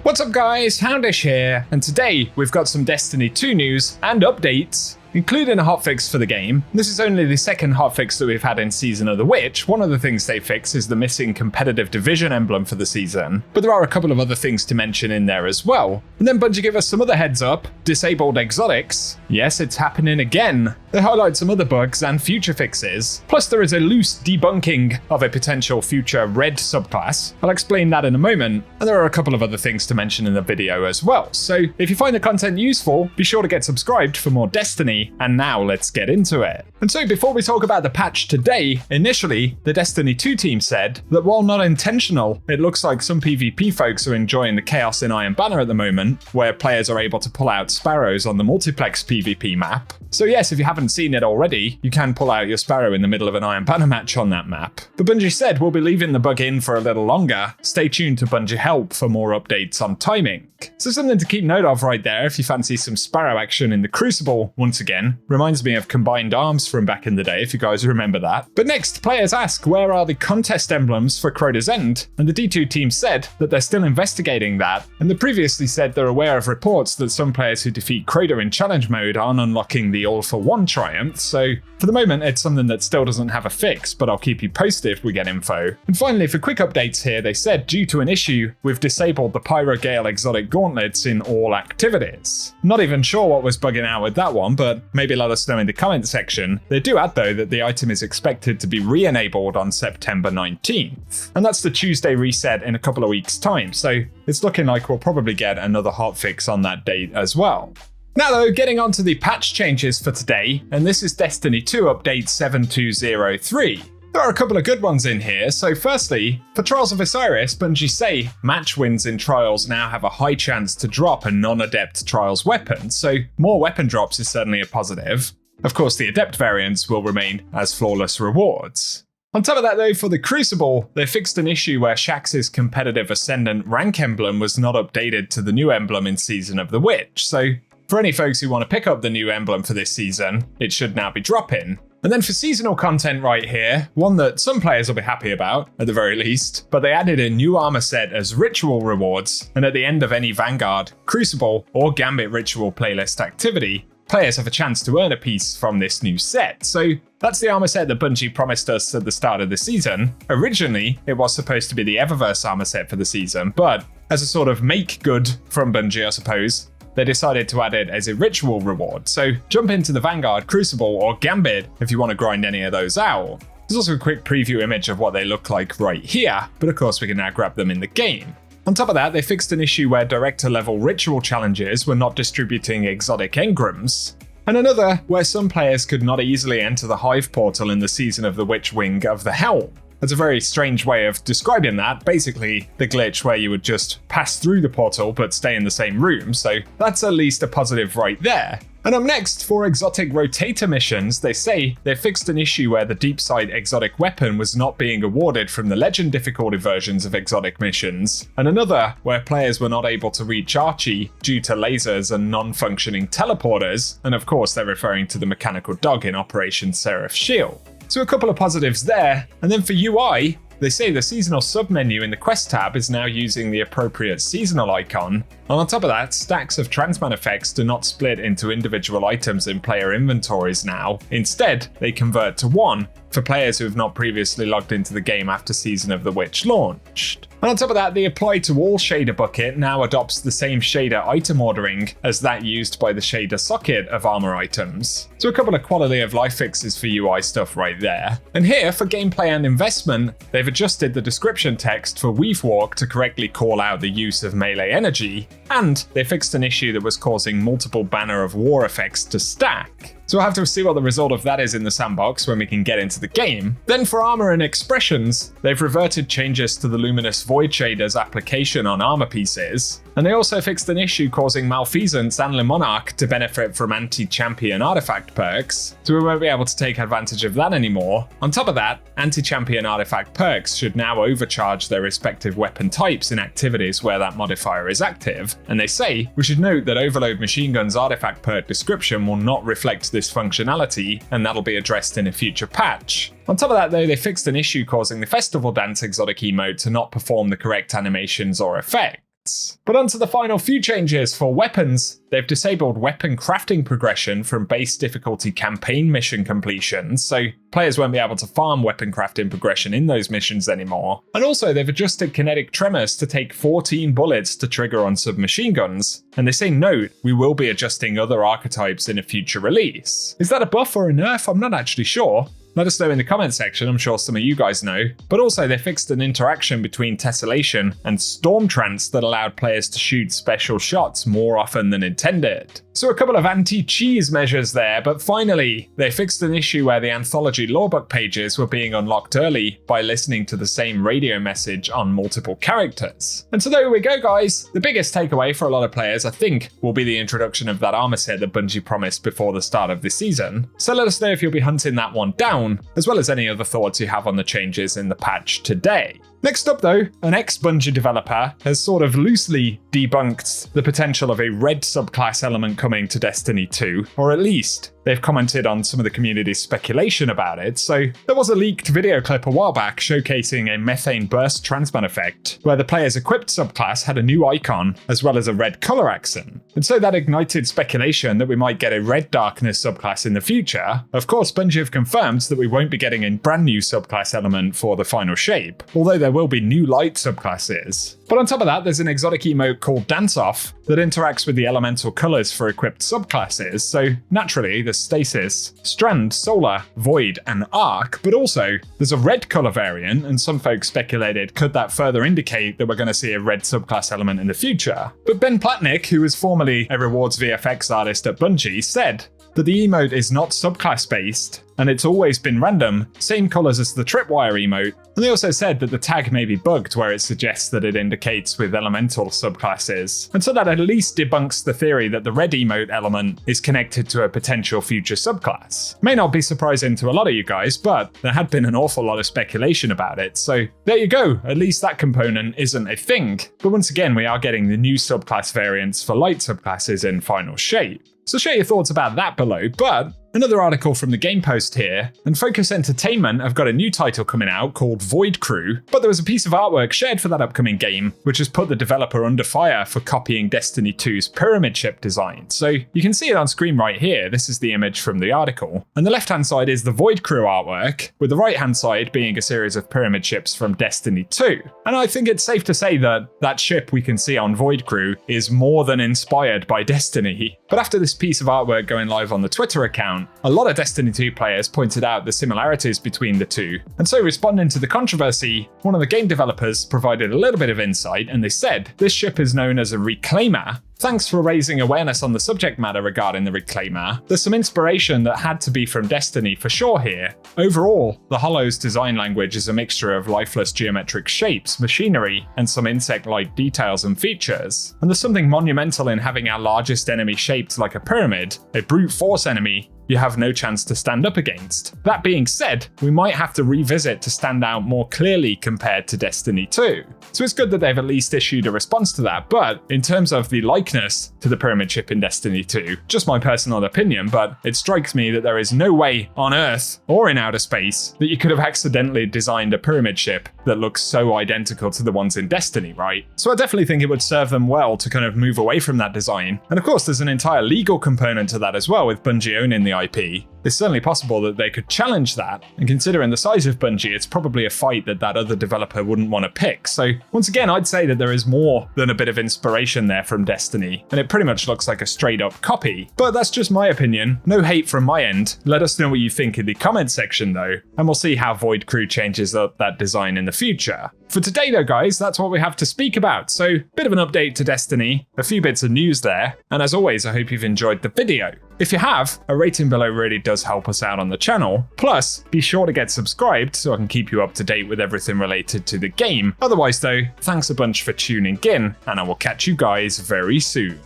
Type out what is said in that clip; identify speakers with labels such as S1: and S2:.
S1: What's up guys, Houndish here, and today we've got some Destiny 2 news and updates, including a hotfix for the game. This is only the second hotfix that we've had in Season of the Witch. One of the things they fixed is the missing competitive division emblem for the season, but there are a couple of other things to mention in there as well. And then Bungie give us some other heads up, disabled exotics. Yes, it's happening again. They highlight some other bugs and future fixes. Plus there is a loose debunking of a potential future red subclass. I'll explain that in a moment. And there are a couple of other things to mention in the video as well. So if you find the content useful, be sure to get subscribed for more Destiny. And now let's get into it. And so before we talk about the patch today, initially the Destiny 2 team said that while not intentional, it looks like some PvP folks are enjoying the chaos in Iron Banner at the moment, where players are able to pull out sparrows on the multiplex PvP map. So yes, if you haven't seen it already, you can pull out your sparrow in the middle of an Iron Banner match on that map. But Bungie said we'll be leaving the bug in for a little longer. Stay tuned to Bungie Help for more updates on timing. So something to keep note of right there if you fancy some sparrow action in the Crucible once again. Reminds me of Combined Arms from back in the day, if you guys remember that. But next, players ask where are the contest emblems for Crota's End, and the D2 team said that they're still investigating that, and they previously said they're aware of reports that some players who defeat Crota in challenge mode aren't unlocking the All for One triumph, so for the moment it's something that still doesn't have a fix, but I'll keep you posted if we get info. And finally, for quick updates here, they said due to an issue, we've disabled the Pyro Gale exotic gauntlets in all activities. Not even sure what was bugging out with that one, but maybe let us know in the comment section. They do add though that the item is expected to be re-enabled on September 19th. And that's the Tuesday reset in a couple of weeks time, so it's looking like we'll probably get another hotfix on that date as well. Now though, getting on to the patch changes for today, and this is Destiny 2 update 7203. There are a couple of good ones in here. So firstly, for Trials of Osiris, Bungie say match wins in Trials now have a high chance to drop a non-adept Trials weapon, so more weapon drops is certainly a positive. Of course, the adept variants will remain as flawless rewards. On top of that though, for the Crucible, they fixed an issue where Shaxx's competitive Ascendant rank emblem was not updated to the new emblem in Season of the Witch, so for any folks who want to pick up the new emblem for this season, it should now be dropping. And then for seasonal content right here, one that some players will be happy about, at the very least, but they added a new armor set as ritual rewards, and at the end of any Vanguard, Crucible, or Gambit ritual playlist activity, players have a chance to earn a piece from this new set. So that's the armor set that Bungie promised us at the start of the season. Originally, it was supposed to be the Eververse armor set for the season, but as a sort of make good from Bungie, I suppose, they decided to add it as a ritual reward. So jump into the Vanguard, Crucible, or Gambit if you want to grind any of those out. There's also a quick preview image of what they look like right here, but of course we can now grab them in the game. On top of that, they fixed an issue where director level ritual challenges were not distributing exotic engrams, and another where some players could not easily enter the Hive portal in the Season of the Witch wing of the Helm. That's a very strange way of describing that, basically the glitch where you would just pass through the portal but stay in the same room, so that's at least a positive right there. And up next, for exotic rotator missions, they say they fixed an issue where the deep sight exotic weapon was not being awarded from the legend difficulty versions of exotic missions, and another where players were not able to reach Archie due to lasers and non-functioning teleporters, and of course they're referring to the mechanical dog in Operation Seraph Shield. So a couple of positives there, and then for UI, they say the seasonal submenu in the quest tab is now using the appropriate seasonal icon, and on top of that, stacks of transman effects do not split into individual items in player inventories now. Instead, they convert to one for players who have not previously logged into the game after Season of the Witch launched. And on top of that, the Apply to All shader bucket now adopts the same shader item ordering as that used by the shader socket of armor items. So a couple of quality of life fixes for UI stuff right there. And here, for gameplay and investment, they've adjusted the description text for Weave Walk to correctly call out the use of melee energy, and they fixed an issue that was causing multiple Banner of War effects to stack. So we'll have to see what the result of that is in the sandbox when we can get into the game. Then for armor and expressions, they've reverted changes to the Luminous Void shader's application on armor pieces, and they also fixed an issue causing Malfeasance and Le Monarch to benefit from anti-champion artifact perks, so we won't be able to take advantage of that anymore. On top of that, anti-champion artifact perks should now overcharge their respective weapon types in activities where that modifier is active, and they say we should note that Overload Machine Gun's artifact perk description will not reflect this functionality, and that'll be addressed in a future patch. On top of that though, they fixed an issue causing the Festival Dance exotic emote to not perform the correct animations or effects. updates. But onto the final few changes for weapons. They've disabled weapon crafting progression from base difficulty campaign mission completions, so players won't be able to farm weapon crafting progression in those missions anymore. And also they've adjusted Kinetic Tremors to take 14 bullets to trigger on submachine guns. And they say, note, we will be adjusting other archetypes in a future release. Is that a buff or a nerf? I'm not actually sure. Let us know in the comment section, I'm sure some of you guys know. But also they fixed an interaction between Tessellation and Storm Trance that allowed players to shoot special shots more often than intended. So a couple of anti-cheese measures there, but finally they fixed an issue where the Anthology lorebook pages were being unlocked early by listening to the same radio message on multiple characters. And so there we go guys, the biggest takeaway for a lot of players I think will be the introduction of that armor set that Bungie promised before the start of this season. So let us know if you'll be hunting that one down, as well as any other thoughts you have on the changes in the patch today. Next up though, an ex-Bungie developer has sort of loosely debunked the potential of a red subclass element coming to Destiny 2, or at least they've commented on some of the community's speculation about it. So there was a leaked video clip a while back showcasing a methane burst transmon effect, where the player's equipped subclass had a new icon as well as a red color accent. And so that ignited speculation that we might get a red darkness subclass in the future. Of course, Bungie have confirmed that we won't be getting a brand new subclass element for the final shape, although there will be new light subclasses. But on top of that, there's an exotic emote called Dance Off that interacts with the elemental colors for equipped subclasses. So naturally, there's Stasis, Strand, Solar, Void, and Arc, but also there's a red color variant, and some folks speculated could that further indicate that we're going to see a red subclass element in the future. But Ben Platnick, who was formerly a rewards VFX artist at Bungie, said that the emote is not subclass based, and it's always been random, same colors as the Tripwire emote. And they also said that the tag may be bugged where it suggests that it indicates with elemental subclasses. And so that at least debunks the theory that the red emote element is connected to a potential future subclass. May not be surprising to a lot of you guys, but there had been an awful lot of speculation about it. So there you go, at least that component isn't a thing. But once again, we are getting the new subclass variants for light subclasses in final shape. So share your thoughts about that below, but another article from the Game Post here, and Focus Entertainment have got a new title coming out called Void Crew, but there was a piece of artwork shared for that upcoming game, which has put the developer under fire for copying Destiny 2's pyramid ship design. So you can see it on screen right here, this is the image from the article. And the left hand side is the Void Crew artwork, with the right hand side being a series of pyramid ships from Destiny 2. And I think it's safe to say that that ship we can see on Void Crew is more than inspired by Destiny. But after this piece of artwork going live on the Twitter account, a lot of Destiny 2 players pointed out the similarities between the two. And so responding to the controversy, one of the game developers provided a little bit of insight, and they said, this ship is known as a Reclaimer. Thanks for raising awareness on the subject matter regarding the Reclaimer. There's some inspiration that had to be from Destiny for sure here. Overall, the Hollow's design language is a mixture of lifeless geometric shapes, machinery, and some insect-like details and features. And there's something monumental in having our largest enemy shaped like a pyramid, a brute force enemy you have no chance to stand up against. That being said, we might have to revisit to stand out more clearly compared to Destiny 2. So it's good that they've at least issued a response to that, but in terms of the likeness to the pyramid ship in Destiny 2, just my personal opinion, but it strikes me that there is no way on Earth or in outer space that you could have accidentally designed a pyramid ship that looks so identical to the ones in Destiny, right? So I definitely think it would serve them well to kind of move away from that design. And of course, there's an entire legal component to that as well, with Bungie owning the IP. It's certainly possible that they could challenge that, and considering the size of Bungie, it's probably a fight that other developer wouldn't want to pick. So once again, I'd say that there is more than a bit of inspiration there from Destiny, and it pretty much looks like a straight up copy. But that's just my opinion, no hate from my end. Let us know what you think in the comment section though, and we'll see how Void Crew changes up that design in the future. For today though guys, that's what we have to speak about, so bit of an update to Destiny, a few bits of news there, and as always I hope you've enjoyed the video. If you have, a rating below really does help us out on the channel, plus be sure to get subscribed so I can keep you up to date with everything related to the game. Otherwise though, thanks a bunch for tuning in, and I will catch you guys very soon.